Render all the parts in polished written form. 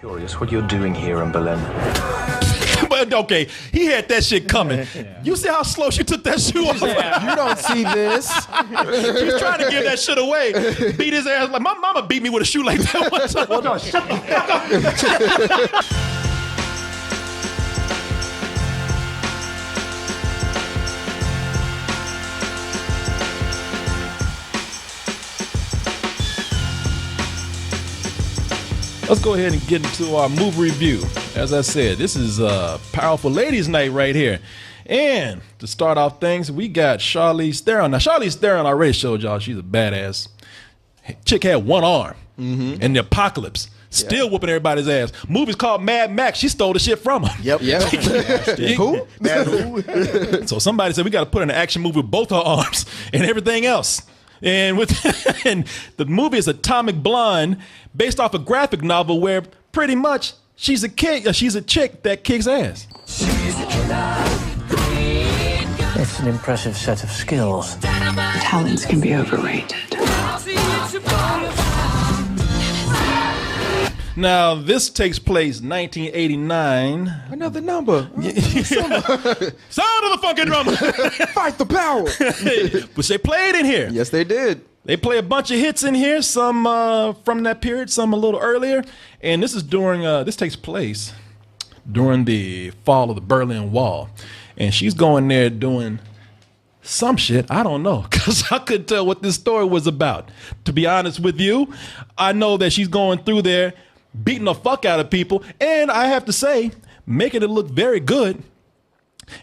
Curious what you're doing here in Berlin. But okay, he had that shit coming. Yeah. You see how slow she took that shoe off? Yeah. You don't see this. She's trying to give that shit away. Beat his ass like my mama beat me with a shoe like that one time. Well, no, shut the fuck up. Let's go ahead and get into our movie review. As I said, this is a powerful ladies' night right here. And to start off things, we got Charlize Theron. Now, Charlize Theron, I already showed y'all she's a badass. Chick had one arm in the apocalypse. Still whooping everybody's ass. Movie's called Mad Max. She stole the shit from him. Yep. Who? So somebody said we got to put in an action movie with both her arms and everything else. And and the movie is Atomic Blonde, based off a graphic novel where pretty much she's a chick that kicks ass. It's an impressive set of skills. Talents can be overrated. Now, this takes place 1989. Another number. Sound of the fucking drummer. Fight the power. Which they played in here. Yes, they did. They play a bunch of hits in here, some from that period, some a little earlier. And this is this takes place during the fall of the Berlin Wall. And she's going there doing some shit. I don't know, because I couldn't tell what this story was about. To be honest with you, I know that she's going through there beating the fuck out of people, and I have to say, making it look very good.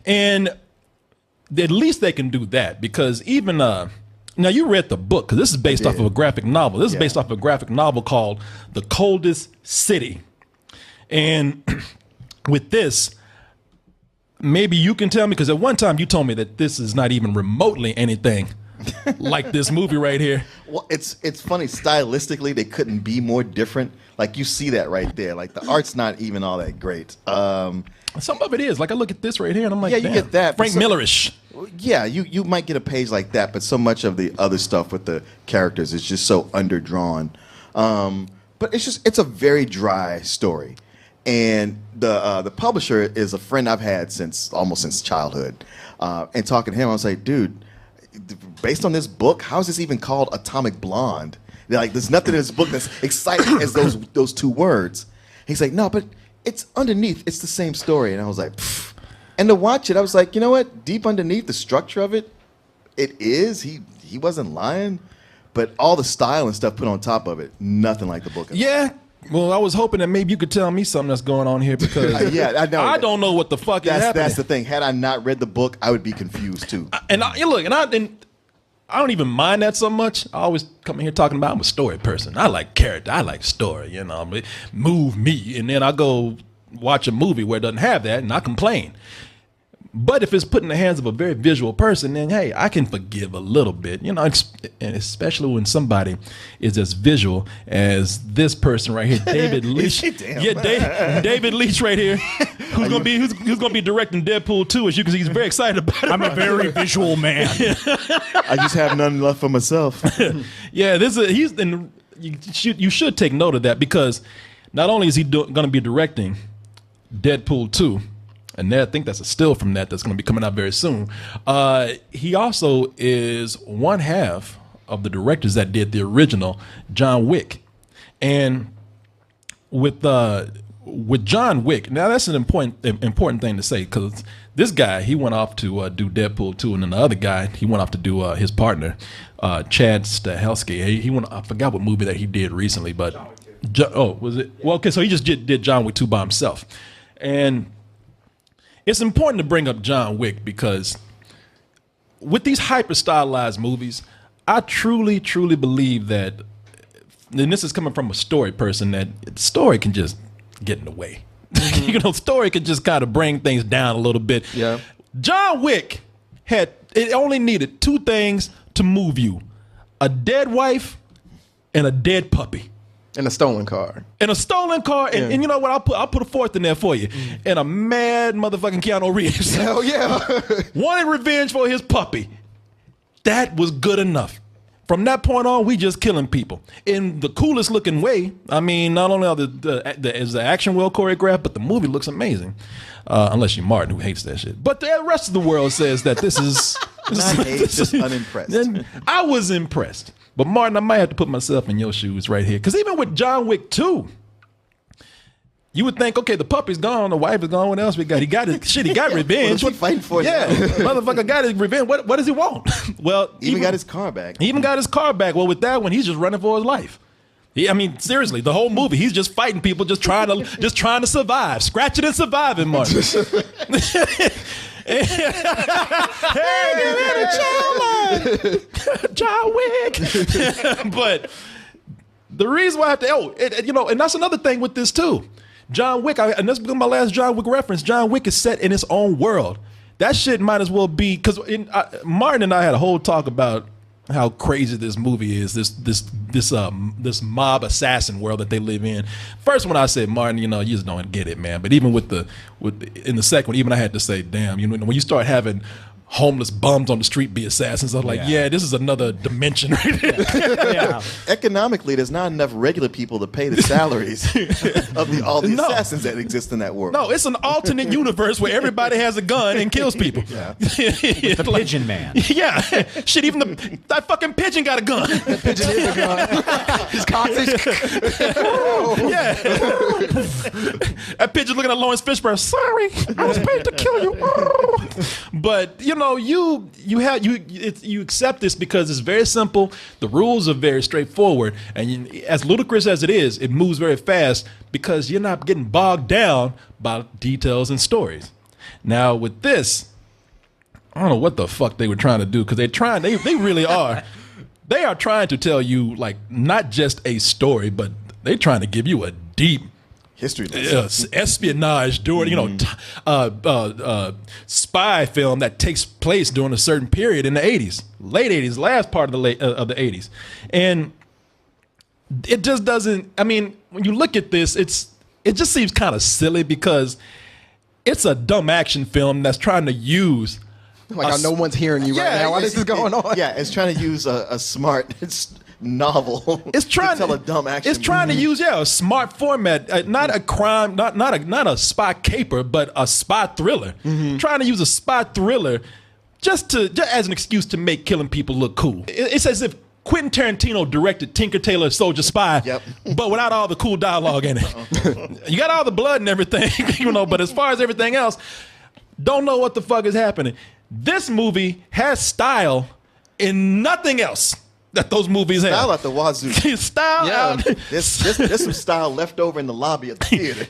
And at least they can do that, because even now you read the book, because this is based off of a graphic novel. This is based off of a graphic novel called The Coldest City. And with this, maybe you can tell me, because at one time you told me that this is not even remotely anything like this movie right here. Well, it's funny, stylistically they couldn't be more different. Like, you see that right there. Like, the art's not even all that great. Some of it is. Like, I look at this right here and I'm like, yeah, you get that. Frank Millerish. Yeah, you might get a page like that, but so much of the other stuff with the characters is just so underdrawn. But it's a very dry story. And the publisher is a friend I've had almost since childhood. And talking to him, I was like, dude, based on this book, how is this even called Atomic Blonde? They're like, there's nothing in this book that's exciting as those two words. He's like, no, but it's underneath. It's the same story. And I was like, pfft. And to watch it, I was like, you know what? Deep underneath the structure of it, it is. He wasn't lying. But all the style and stuff put on top of it, nothing like the book. Yeah. Well, I was hoping that maybe you could tell me something that's going on here, because I know. I don't know what the fuck is happening. That's the thing. Had I not read the book, I would be confused too. I don't even mind that so much. I always come in here talking about I'm a story person. I like character. I like story. You know, move me, and then I go watch a movie where it doesn't have that, and I complain. But if it's put in the hands of a very visual person, then hey, I can forgive a little bit, you know, and especially when somebody is as visual as this person right here, David Leitch. David Leitch right here, who's gonna be directing Deadpool 2, as you can see, he's very excited about it. I'm a very visual man. I just have none left for myself. Yeah, you should take note of that, because not only is he going to be directing Deadpool 2. And I think that's a still from that's going to be coming out very soon. He also is one half of the directors that did the original John Wick. And with John Wick, now that's an important thing to say, because this guy, he went off to do Deadpool 2, and then the other guy, he went off to do his partner, Chad Stahelski. He went, I forgot what movie that he did recently, but was it? Well, okay, so he just did John Wick 2 by himself. And it's important to bring up John Wick, because with these hyper stylized movies, I truly, truly believe that, and this is coming from a story person, that story can just get in the way. You know, story can just kind of bring things down a little bit. Yeah. John Wick it only needed two things to move you: a dead wife and a dead puppy. And a stolen car. And you know what? I'll put a fourth in there for you. And a mad motherfucking Keanu Reeves. Hell yeah. Wanted revenge for his puppy. That was good enough. From that point on, we just killing people in the coolest looking way. I mean, not only are is the action well choreographed, but the movie looks amazing. Unless you're Martin, who hates that shit. But the rest of the world says that this is. Just unimpressed. Then I was impressed, but Martin, I might have to put myself in your shoes right here, because even with John Wick 2. You would think, okay, the puppy's gone, the wife is gone. What else we got? He got his shit. He got revenge. What's he fighting for? Yeah, motherfucker got his revenge. What does he want? Well, He even got his car back. He even got his car back. Well, with that one, he's just running for his life. I mean, seriously, the whole movie, he's just fighting people, just trying to survive, scratching and surviving, Martin. Hey, John Wick. But the reason why I have to, and that's another thing with this too. John Wick, and this is my last John Wick reference. John Wick is set in its own world. That shit might as well be, because Martin and I had a whole talk about how crazy this movie is, this mob assassin world that they live in. First when I said, Martin, you just don't get it, man. But even in the second one, even I had to say, damn, when you start having homeless bums on the street be assassins, I was like, yeah, this is another dimension right here. Yeah. Economically, there's not enough regular people to pay the salaries of all the assassins that exist in that world. No, it's an alternate universe where everybody has a gun and kills people. Yeah. The Pigeon Man. Yeah. Shit, even that fucking pigeon got a gun. Pigeon is a gun. His cock is. Yeah. That pigeon looking at Lawrence Fishburne. Sorry, I was paid to kill you. But you accept this because it's very simple. The rules are very straightforward, and as ludicrous as it is, it moves very fast because you're not getting bogged down by details and stories. Now with this, I don't know what the fuck they were trying to do, because they really are. They are trying to tell you, like, not just a story, but they're trying to give you a deep history lesson. Espionage during, spy film that takes place during a certain period in the 80s, late 80s, last part of the 80s. And it just doesn't, I mean, when you look at this, it just seems kind of silly because it's a dumb action film that's trying to use Like, no one's hearing you right now while this is going on. Yeah, it's trying to use a smart novel. It's trying to tell a dumb action. It's trying to use a smart format, not a crime, not a spy caper, but a spy thriller. Trying to use a spy thriller just as an excuse to make killing people look cool. It's as if Quentin Tarantino directed Tinker Tailor Soldier Spy, but without all the cool dialogue in it. You got all the blood and everything, but as far as everything else, don't know what the fuck is happening. This movie has style in nothing else that those movies have. Style at the wazoo. Style out. There's some style left over in the lobby of the theater.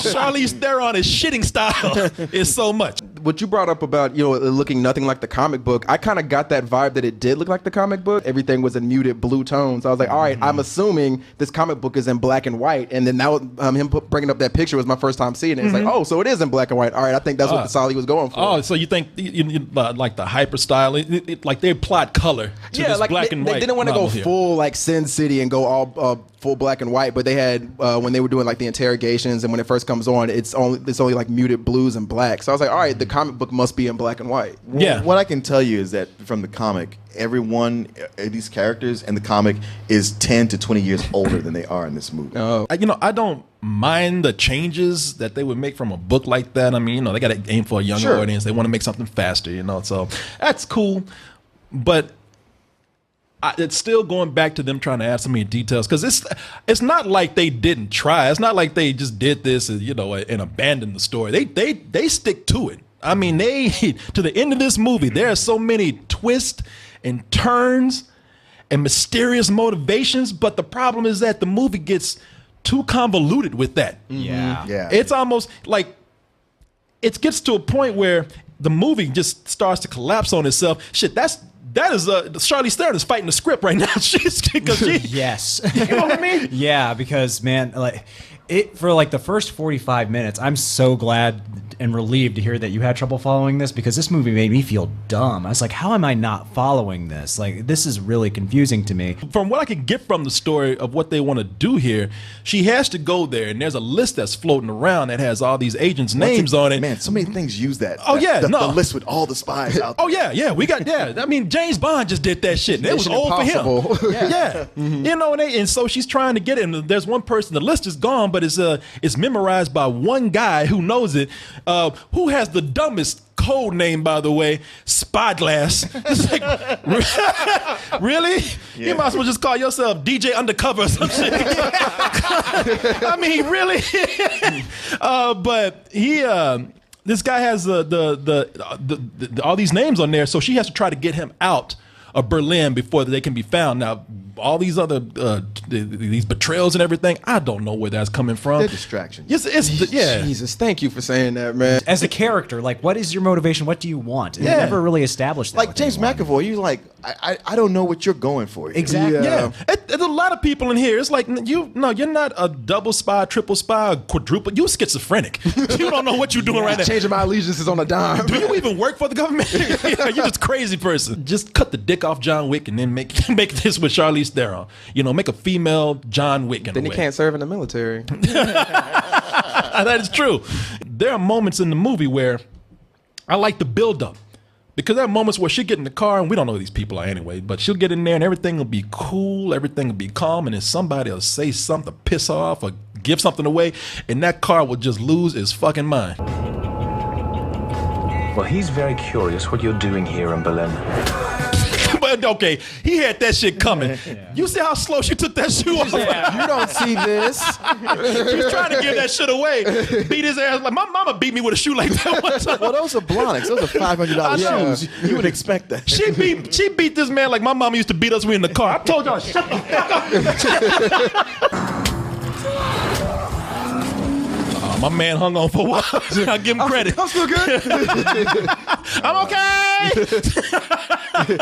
Charlize Theron is shitting style is so much. What you brought up about, it looking nothing like the comic book, I kind of got that vibe that it did look like the comic book. Everything was in muted blue tones. I was like, all right, I'm assuming this comic book is in black and white. And then now him bringing up that picture was my first time seeing it. It's like, oh, so it is in black and white. All right, I think that's what Sally was going for. Oh, so you think like the hyper style, like they plot color to this like black and white. They didn't want to go here. full like Sin City and go all full black and white, but they had when they were doing like the interrogations and when it first comes on, it's only like muted blues and black. So I was like, all right, the comic book must be in black and white. Yeah. What I can tell you is that from the comic, every one of these characters in the comic is 10 to 20 years older than they are in this movie. I don't mind the changes that they would make from a book like that. I mean, they got to aim for a younger audience. They want to make something faster, so that's cool. But it's still going back to them trying to add so many details, because it's not like they didn't try. It's not like they just did this and abandoned the story. They stick to it. I mean, to the end of this movie, there are so many twists and turns and mysterious motivations, but the problem is that the movie gets too convoluted with that. Yeah. It's almost like it gets to a point where the movie just starts to collapse on itself. Shit, that is Charlize Theron is fighting the script right now. Yes. You know what I mean? Yeah, because man, like For like the first 45 minutes, I'm so glad and relieved to hear that you had trouble following this, because this movie made me feel dumb. I was like, how am I not following this? Like, this is really confusing to me. From what I can get from the story of what they want to do here, she has to go there, and there's a list that's floating around that has all these agents' names on it. Man, so many things use that. Oh, yeah, the no. list with all the spies out there. Oh yeah, we got I mean, James Bond just did that shit. And it was Mission old for Impossible. him. Yeah. You know, and so she's trying to get it. And there's one person. The list is gone, but it's memorized by one guy who knows it. Who has the dumbest code name, by the way? Spyglass. It's like, really? Yeah. You might as well just call yourself DJ Undercover or some shit. I mean, really? But he. This guy has all these names on there, so she has to try to get him out of Berlin before they can be found. Now, all these other these betrayals and everything, I don't know where that's coming from. They're distractions. Yes, yeah. Jesus, thank you for saying that, man. As a character, like, what is your motivation? What do you want? And Yeah. they never really established that. Like with James anyone. McAvoy, you like, I don't know what you're going for here. Exactly. Yeah, there's a lot of people in here. It's like you're not a double spy, triple spy, quadruple. You're schizophrenic. You don't know what you're doing right now. Changing my allegiances on a dime. Do you even work for the government? You're just a crazy person. Just cut the dick off John Wick and then make this with Charlize Theron. You know, make a female John Wick in Then a he way. can't serve in the military. That is true. There are moments in the movie where I like the build up. Because there are moments where she'll get in the car, and we don't know who these people are anyway, but she'll get in there and everything will be cool, everything will be calm, and then somebody will say something to piss her off or give something away, and that car will just lose its fucking mind. Well, he's very curious what you're doing here in Berlin. But okay, he had that shit coming. You see how slow she took that shoe off? You don't see this. She was trying to give that shit away. Beat his ass. Like, my mama beat me with a shoe like that one time. Well, those are Blonics. Those are $500 I know. shoes. You would expect that. She beat this man like my mama used to beat us when we in the car. I told y'all, shut the fuck up. My man hung on for a while. I'll give him credit. I'm still good. I'm okay.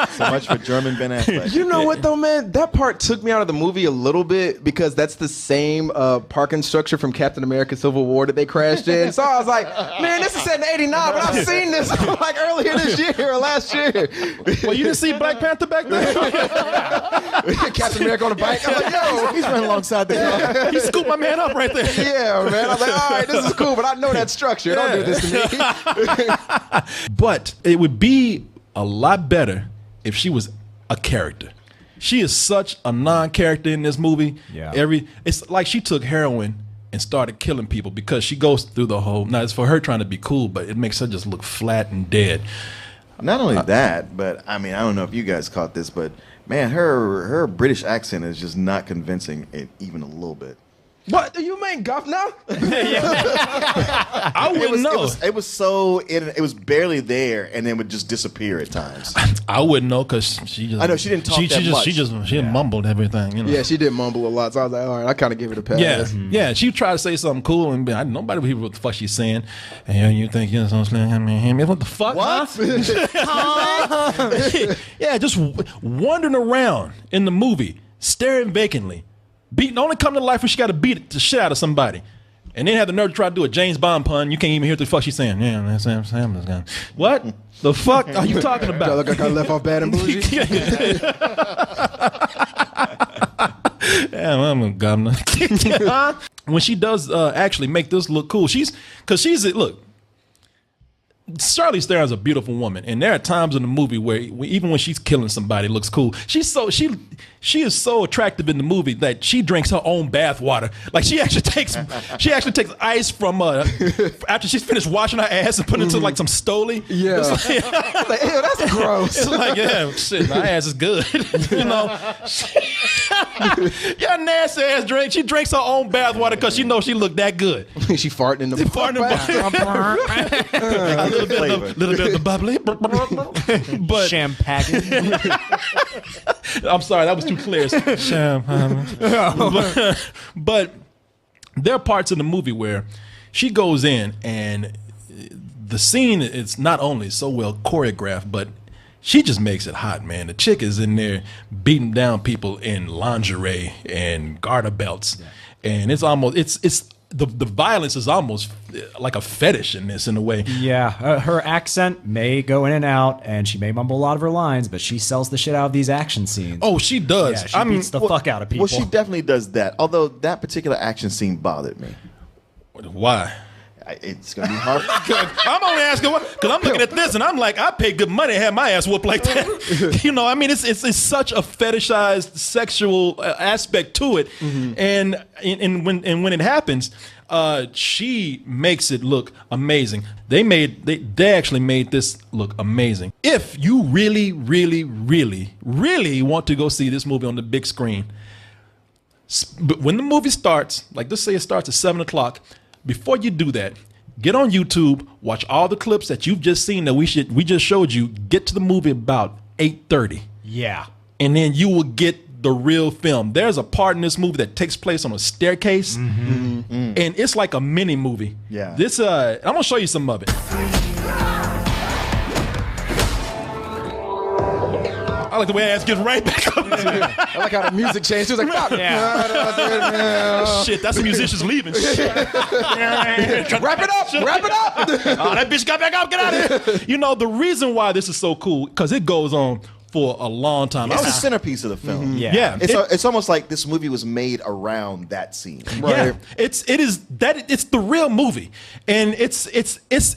So much for German Ben Affleck. You know what though, man? That part took me out of the movie a little bit because that's the same parking structure from Captain America: Civil War that they crashed in. So I was like, man, this is set in '89, but I've seen this like earlier this year or last year. Well, you didn't see Black Panther back then? Captain America on the bike. I'm like, yo, He's running alongside the car. He scooped my man up right there. yeah, man. I was like, all right, this is cool, but I know that structure. Don't do this to me. But it would be a lot better if she was a character. She is such a non-character in this movie. Yeah. It's like she took heroin and started killing people because she goes through the whole. Now it's for her trying to be cool, but it makes her just look flat and dead. Not only that, but I mean, I don't know if you guys caught this, but man, her British accent is just not convincing even a little bit. What? Do you mean guff now? I wouldn't know. It was barely there, and then would just disappear at times. I wouldn't know because she just. I know, she didn't talk that much. She mumbled everything. You know? Yeah, she did mumble a lot, so I was like, all right, I kind of give it a pass. Yeah, yeah. She tried to say something cool, and nobody would hear what the fuck she's saying. And you think you're so what the fuck? What? Huh? Yeah, just wandering around in the movie, staring vacantly, only come to life when she got to beat the shit out of somebody. And then have the nerve to try to do a James Bond pun. You can't even hear what the fuck she's saying. Yeah, man, Sam this guy. What the fuck are you talking about? Look, I got left off bad and bougie. Yeah, I'm a governor. When she does actually make this look cool, look. Charlize Theron's a beautiful woman, and there are times in the movie where even when she's killing somebody, it looks cool. She is so attractive in the movie that she drinks her own bath water. Like she actually takes ice from after she's finished washing her ass and put it into like some Stoli. Yeah, like, ew, that's gross. It's like, yeah, shit, my ass is good. You know, yeah, nasty ass drink. She drinks her own bath water because she knows she look that good. She farting in the A little bit of the bubbly, but Champagne. I'm sorry, that was too clear. But there are parts in the movie where she goes in and the scene is not only so well choreographed, but she just makes it hot, man. The chick is in there beating down people in lingerie and garter belts, and it's the violence is almost like a fetish in this, in a way. Yeah, her accent may go in and out, and she may mumble a lot of her lines, but she sells the shit out of these action scenes. Oh, she does. Yeah, she beats the fuck out of people. Well, she definitely does that. Although that particular action scene bothered me. Why? It's gonna be hard. I'm only asking because I'm looking at this and I'm like, I paid good money to have my ass whooped like that. You know, I mean, it's such a fetishized sexual aspect to it, and when it happens, she makes it look amazing. They actually made this look amazing. If you really, really, really, really want to go see this movie on the big screen, but when the movie starts, like let's say it starts at 7:00. Before you do that, get on YouTube, watch all the clips that you've just seen that we just showed you. Get to the movie about 8:30. Yeah. And then you will get the real film. There's a part in this movie that takes place on a staircase, and it's like a mini movie. Yeah. This I'm gonna show you some of it. I like the way her ass gets right back up. I like how the music changed. She was like, fuck. Shit, that's the musicians leaving. Shit. Wrap it up. Wrap it up. Oh, that bitch got back up. Get out of here. You know, the reason why this is so cool, because it goes on for a long time. It's the centerpiece of the film. Yeah. It's almost like this movie was made around that scene. Right. Yeah. It's the real movie. And it's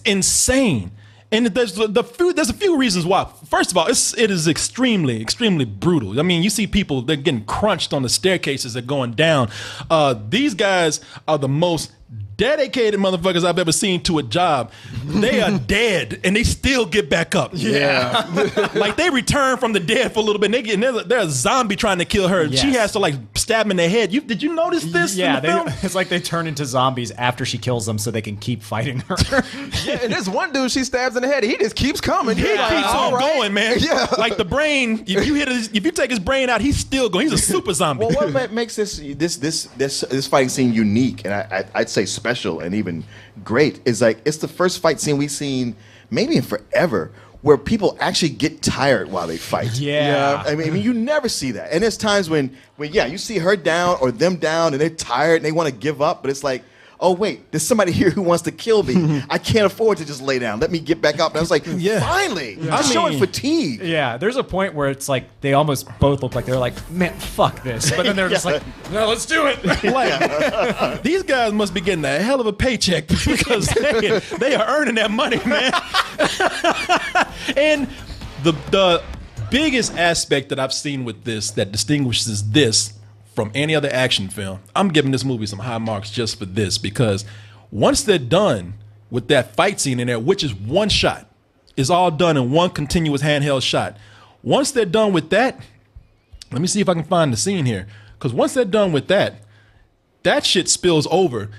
insane. And there's a few reasons why. First of all, it is extremely, extremely brutal. I mean, you see people, they're getting crunched on the staircases, they're going down. These guys are the most dedicated motherfuckers I've ever seen to a job. They are dead and they still get back up. Yeah. Like they return from the dead for a little bit. And there's a zombie trying to kill her. Yes. She has to like stab him in the head. Did you notice this? Yeah, in the film? it's like they turn into zombies after she kills them so they can keep fighting her. Yeah, and this one dude she stabs in the head, he just keeps coming. He Like, keeps all on right. going, man. Yeah. Like the brain, if you take his brain out, he's still going. He's a super zombie. Well, what makes this fighting scene unique, and I'd say special and even great, is like it's the first fight scene we've seen maybe in forever where people actually get tired while they fight. Yeah. I mean, you never see that. And there's times when you see her down or them down and they're tired and they want to give up, but it's like, oh, wait, there's somebody here who wants to kill me. I can't afford to just lay down. Let me get back up. And I was like, finally, I'm showing fatigue. Yeah, there's a point where it's like they almost both look like they're like, man, fuck this. But then they're just like, no, let's do it. Like, these guys must be getting a hell of a paycheck because they are earning that money, man. And the biggest aspect that I've seen with this that distinguishes this from any other action film, I'm giving this movie some high marks just for this, because once they're done with that fight scene in there, which is one shot, is all done in one continuous handheld shot. Once they're done with that, let me see if I can find the scene here, because once they're done with that shit spills over,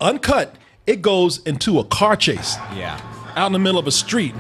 uncut, it goes into a car chase. Yeah. Out in the middle of a street.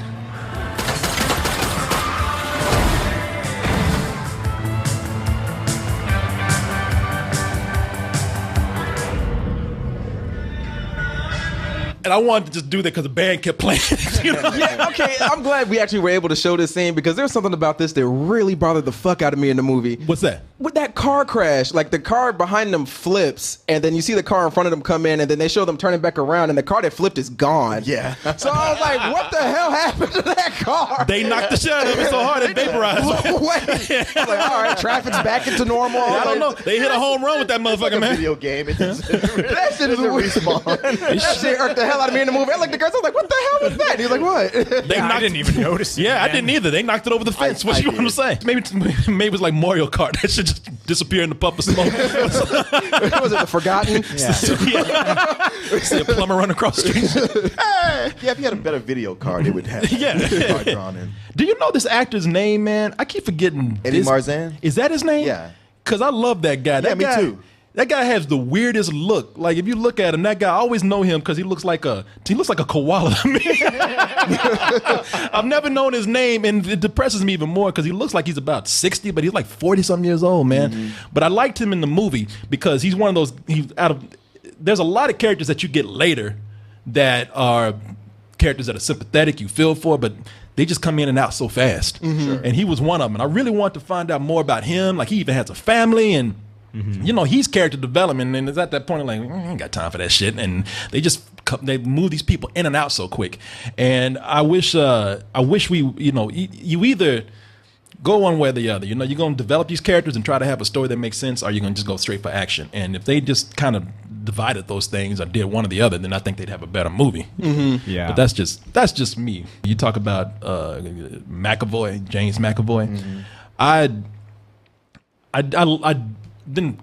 And I wanted to just do that because the band kept playing. You know? Yeah, okay, I'm glad we actually were able to show this scene because there's something about this that really bothered the fuck out of me in the movie. What's that? With that car crash, like the car behind them flips, and then you see the car in front of them come in, and then they show them turning back around, and the car that flipped is gone. Yeah. So I was like, what the hell happened to that car? They knocked the shit out of it so hard it vaporized. Wait. I was like, all right, traffic's back into normal. I don't know. They hit a home run with that motherfucker, man. Video game. That shit is a respawn. That shit irked the hell out of me in the movie. I looked at the guys, I was like, what the hell was that? He was like, what? They I didn't even notice it. Yeah, I man. didn't either. They knocked it over the fence. What I you want to say? Maybe it was like Mario Kart. That should just disappear in the puff of smoke. Was it the Forgotten? Yeah. See a plumber run across the street. Yeah, if you had a better video card, it would have Yeah. the card drawn in. Do you know this actor's name, man? I keep forgetting. Eddie Marzan? Is that his name? Yeah. Because I love that guy. That me guy, too. That guy has the weirdest look. Like if you look at him, that guy, I always know him because he looks like a koala to me. I've never known his name, and it depresses me even more because he looks like he's about 60, but he's like 40-something years old, man. Mm-hmm. But I liked him in the movie because he's one of those. There's a lot of characters that you get later that are characters that are sympathetic, you feel for, but they just come in and out so fast. And he was one of them. And I really want to find out more about him. Like he even has a family, and You know, he's character development, and it's at that point like, I ain't got time for that shit. And they move these people in and out so quick. And I wish we, you know, you either go one way or the other. You know, you're going to develop these characters and try to have a story that makes sense, or you're going to just go straight for action. And if they just kind of divided those things or did one or the other, then I think they'd have a better movie. Yeah. But that's just me. You talk about McAvoy, James McAvoy. I didn't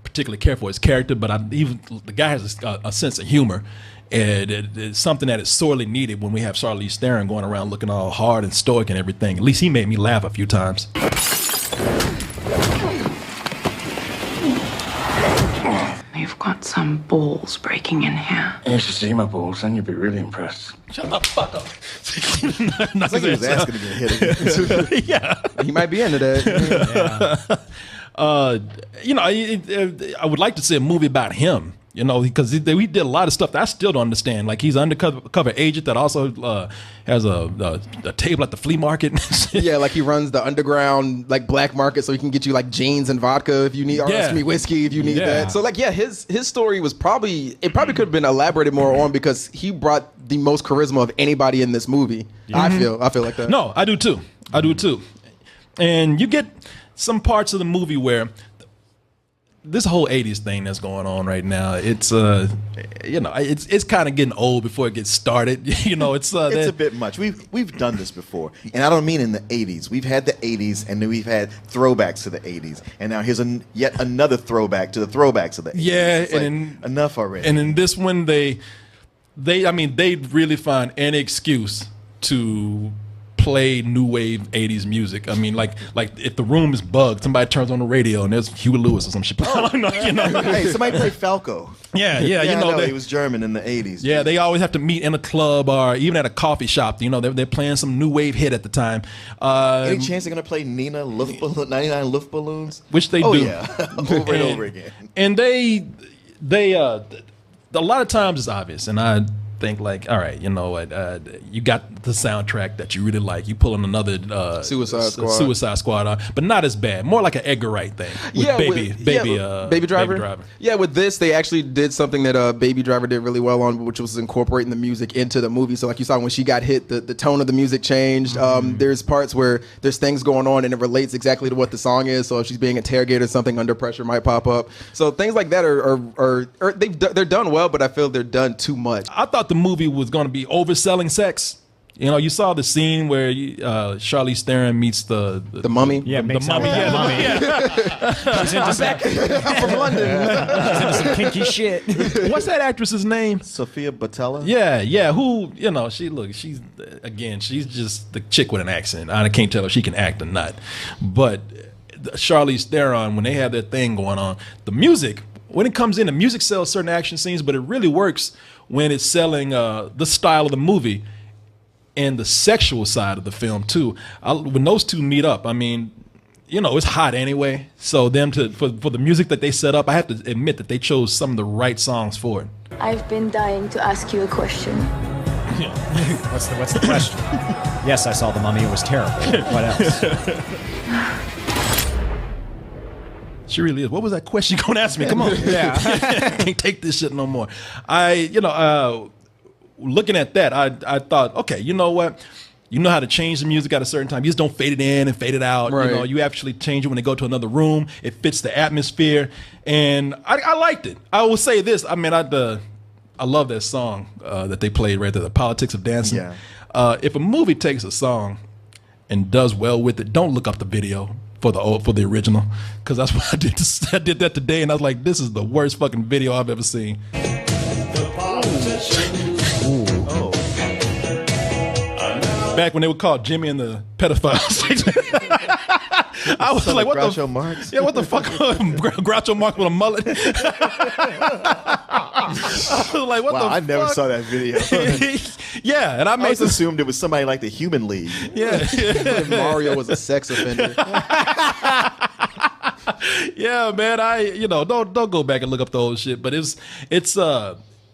particularly care for his character, but even the guy has a sense of humor, and it's something that is sorely needed when we have Charlize Theron going around looking all hard and stoic and everything. At least he made me laugh a few times. You've got some balls breaking in here. You should see my balls, then you'd be really impressed. Shut the fuck up. It's like he was asking to get hit. Yeah. He might be into that. You know, I would like to see a movie about him. You know, because we did a lot of stuff that I still don't understand. Like, he's an undercover agent that also has a table at the flea market. Yeah, like he runs the underground like black market, so he can get you like jeans and vodka if you need, or whiskey if you need that. So like, yeah, his story was probably could have been elaborated more on, because he brought the most charisma of anybody in this movie. I feel like that. No, I do too. And you get some parts of the movie where this whole 80s thing that's going on right now, it's you know, it's kind of getting old before it gets started. You know, it's a bit much. We've done this before, and I don't mean in the 80s. We've had the 80s, and then we've had throwbacks to the 80s, and now here's yet another throwback to the throwbacks of the 80s. Yeah, it's like, enough already. And in this one, they really find any excuse to play new wave 80s music. I mean, like if the room is bugged, somebody turns on the radio and there's Huey Lewis or some shit. You know? Hey, somebody play Falco. Yeah, you know, he was German in the 80s. Yeah, they always have to meet in a club or even at a coffee shop. You know, they're playing some new wave hit at the time. Any chance they're gonna play Nina 99 Luftballons? Which they do. Yeah, over and over again. And they a lot of times it's obvious, and I think like, all right, you know what, you got the soundtrack that you really like, you pull in another Suicide Squad on, but not as bad, more like an Edgar Wright thing with Baby Driver. Yeah, with this they actually did something that Baby Driver did really well on, which was incorporating the music into the movie. So like you saw when she got hit, the tone of the music changed. There's parts where there's things going on and it relates exactly to what the song is. So if she's being interrogated, something under pressure might pop up. So things like that are they're done well, but I feel they're done too much. I thought the movie was going to be overselling sex. You know, you saw the scene where Charlize Theron meets the mummy. Yeah, the mummy. Yeah, the mummy. Yeah. He's into Back I'm from London. He's into some kinky shit. What's that actress's name? Sofia Boutella. Yeah. Who, you know, she's just the chick with an accent. I can't tell if she can act or not. But Charlize Theron, when they have their thing going on, the music, when it comes in, the music sells certain action scenes, but it really works when it's selling the style of the movie and the sexual side of the film too. When those two meet up, I mean, you know, it's hot anyway. So for the music that they set up, I have to admit that they chose some of the right songs for it. I've been dying to ask you a question. What's the question? Yes, I saw The Mummy. It was terrible. What else? She really is. What was that question you gonna ask me? Come on. Yeah. Can't take this shit no more. Looking at that, I thought, okay, you know what? You know how to change the music at a certain time. You just don't fade it in and fade it out. Right. You know, you actually change it when they go to another room. It fits the atmosphere, and I liked it. I will say this. I mean, I love that song that they played right there, The Politics of Dancing. Yeah. If a movie takes a song and does well with it, don't look up the video for the original, because that's what I did. I did that today, and I was like, this is the worst fucking video I've ever seen. Back when they would call Jimmy and the pedophiles. I was like, what Groucho Marx? Yeah, what the fuck? Groucho Marx with a mullet. I was like, what the fuck? I never saw that video. Yeah, and I always assumed it was somebody like the Human League. Yeah. Mario was a sex offender. Yeah, man. Don't go back and look up the old shit, but it's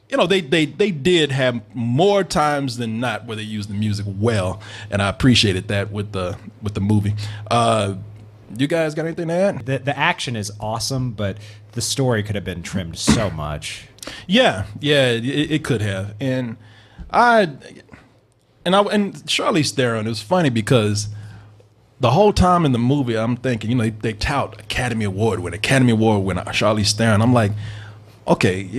they did have more times than not where they used the music well, and I appreciated that with the movie. You guys got anything to add? The action is awesome, but the story could have been trimmed so much. Yeah, it could have. And Charlize Theron, it was funny because the whole time in the movie, I'm thinking, they tout Academy Award winner, Charlize Theron. I'm like, okay,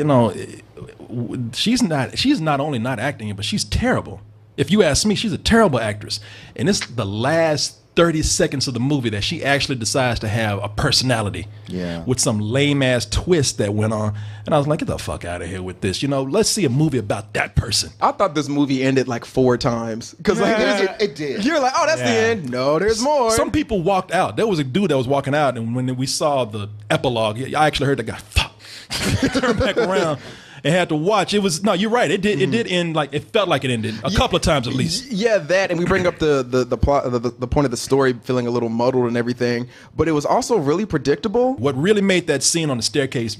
she's not only not acting, but she's terrible. If you ask me, she's a terrible actress. And it's the last 30 seconds of the movie that she actually decides to have a personality. Yeah. With some lame ass twist that went on. And I was like, get the fuck out of here with this. Let's see a movie about that person. I thought this movie ended like 4 times. Because it did. You're like, oh, that's the end. No, there's more. Some people walked out. There was a dude that was walking out, and when we saw the epilogue, I actually heard that guy, fuck, turn back around. And had to watch. It was you're right. It did. It did end like it felt like it ended a couple of times at least. Yeah, that, and we bring up the plot, the point of the story feeling a little muddled and everything. But it was also really predictable. What really made that scene on the staircase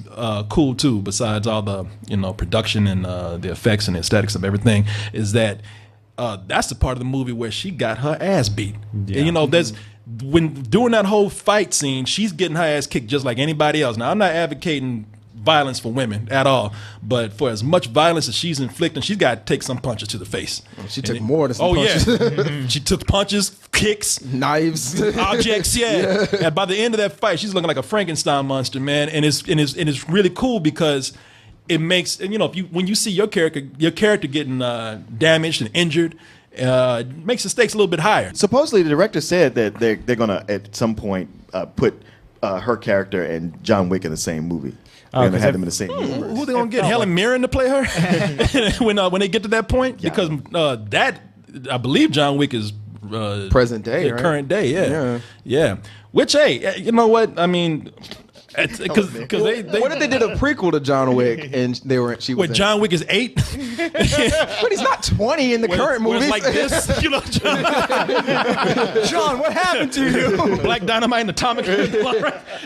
cool too, besides all the production and the effects and the aesthetics of everything, is that that's the part of the movie where she got her ass beat. Yeah. And, there's. When during that whole fight scene, she's getting her ass kicked just like anybody else. Now, I'm not advocating violence for women at all, but for as much violence as she's inflicting, she's got to take some punches to the face. She took more than some punches. Yeah. She took punches, kicks, knives, objects. Yeah. And by the end of that fight, she's looking like a Frankenstein monster, man. And it's really cool because it makes, when you see your character getting damaged and injured, makes the stakes a little bit higher. Supposedly, the director said that they're gonna at some point put her character and John Wick in the same movie. They're gonna have them in the same universe. Who they gonna get? Helen Mirren to play her when they get to that point? Yeah. Because that I believe John Wick is present day, right? Current day, yeah. Which, hey, you know what? I mean, because they what if they did a prequel to John Wick and she was John Wick is 8, but he's not 20 in the current movie. Like this, John. John, what happened to you? Black Dynamite and Atomic.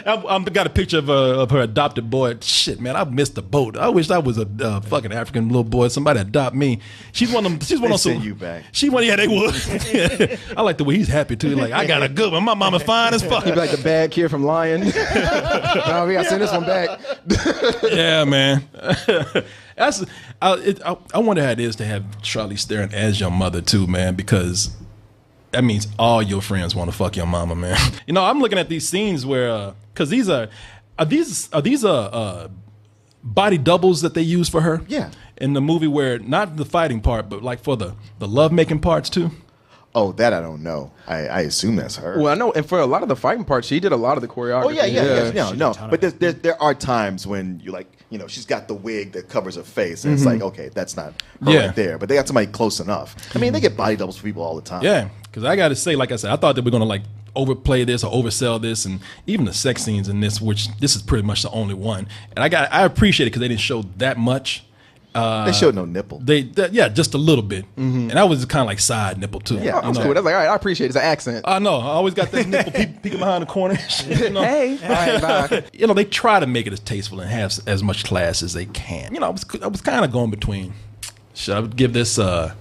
I've got a picture of her adopted boy. Shit, man, I missed the boat. I wish I was a fucking African little boy. Somebody adopt me. She's one of them. She's one of them. Send you back. Yeah, they would. I like the way he's happy too. Like, I got a good one. My mama fine as fuck. He'd be like the bad kid from Lion. No, we gotta send this one back. Yeah, man. I wonder how it is to have Charlize Theron as your mother too, man, because that means all your friends want to fuck your mama, man. I'm looking at these scenes where, because these are these body doubles that they use for her? Yeah. In the movie, where not the fighting part, but like for the love making parts too. Oh, that I don't know. I assume that's her. Well, I know, and for a lot of the fighting parts, she did a lot of the choreography. Oh yeah. No. But there are times when you she's got the wig that covers her face, and it's like, okay, that's not her right there. But they got somebody close enough. I mean, they get body doubles for people all the time. Yeah, because I got to say, like I said, I thought they were gonna overplay this or oversell this, and even the sex scenes in this, which this is pretty much the only one. And I appreciate it because they didn't show that much. They showed no nipple. Just a little bit, and that was kind of like side nipple too. Yeah, I'm cool. That's like, all right, I appreciate it. It's an accent. I know. I always got that nipple peeking behind the corner. Hey, all right, bye. They try to make it as tasteful and have as much class as they can. I was kind of going between, should I give this a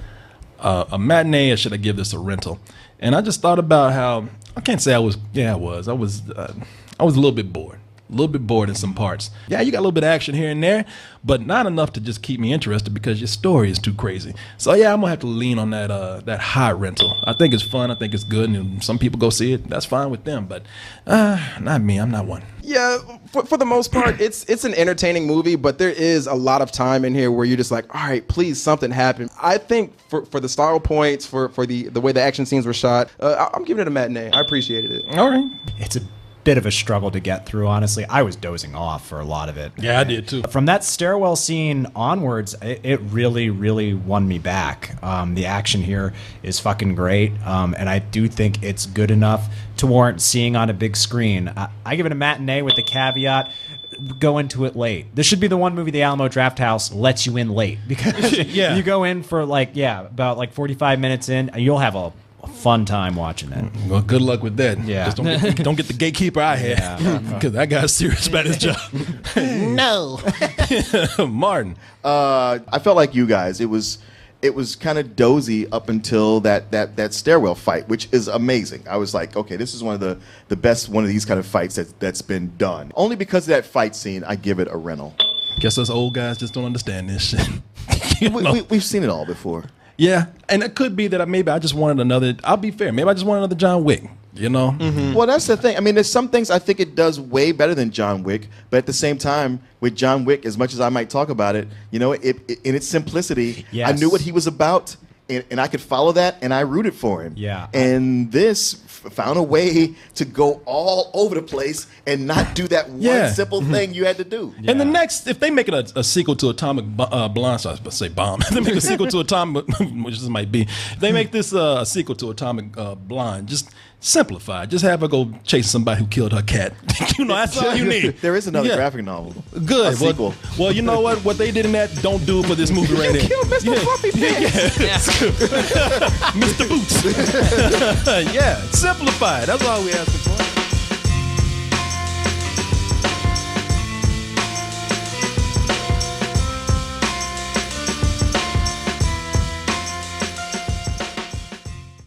matinee or should I give this a rental? And I just thought about how I can't say I was. Yeah, I was. I was a little bit bored. A little bit bored in some parts. Yeah, you got a little bit of action here and there, but not enough to just keep me interested because your story is too crazy. So yeah, I'm gonna have to lean on that high rental. I think it's fun. I think it's good, and some people go see it. That's fine with them, but not me. I'm not one. Yeah, for the most part, it's an entertaining movie, but there is a lot of time in here where you're just like, all right, please, something happen. I think for the style points, for the way the action scenes were shot, I'm giving it a matinee. I appreciated it. All right. It's a bit of a struggle to get through, honestly. I was dozing off for a lot of it. Yeah, I did too. From that stairwell scene onwards, it really, really won me back. The action here is fucking great, and I do think it's good enough to warrant seeing on a big screen. I give it a matinee with the caveat, go into it late. This should be the one movie the Alamo Drafthouse lets you in late, because you go in for about 45 minutes in, and you'll have a fun time watching that. Well, good luck with that. Yeah. Just don't get the gatekeeper I had, because that guy's serious about his job. No. Martin. I felt like you guys. It was it was kind of dozy up until that stairwell fight, which is amazing. I was like, okay, this is one of the best one of these kind of fights that's been done. Only because of that fight scene, I give it a rental. Guess us old guys just don't understand this shit. We've seen it all before. Yeah, and it could be that maybe I just wanted another. I'll be fair. Maybe I just wanted another John Wick. You know. Mm-hmm. Well, that's the thing. I mean, there's some things I think it does way better than John Wick, but at the same time, with John Wick, as much as I might talk about it, you know, it in its simplicity, Yes. I knew what he was about, and I could follow that, and I rooted for him. Yeah. And this found a way to go all over the place and not do that one simple thing you had to do. And the next, if they make it a sequel to Atomic Blonde, so I was about to say Bomb. If they make a sequel to Atomic, which this might be, if they make this a sequel to Atomic Blonde, just simplify. Just have her go chase somebody who killed her cat. You know, that's all you need. There is another graphic novel. Good. A sequel. Well, you know what? What they did in that, don't do for this movie right here. Kill Mr. Puppy Pants. Mr. Boots. Yeah, simplify. That's all we asking for.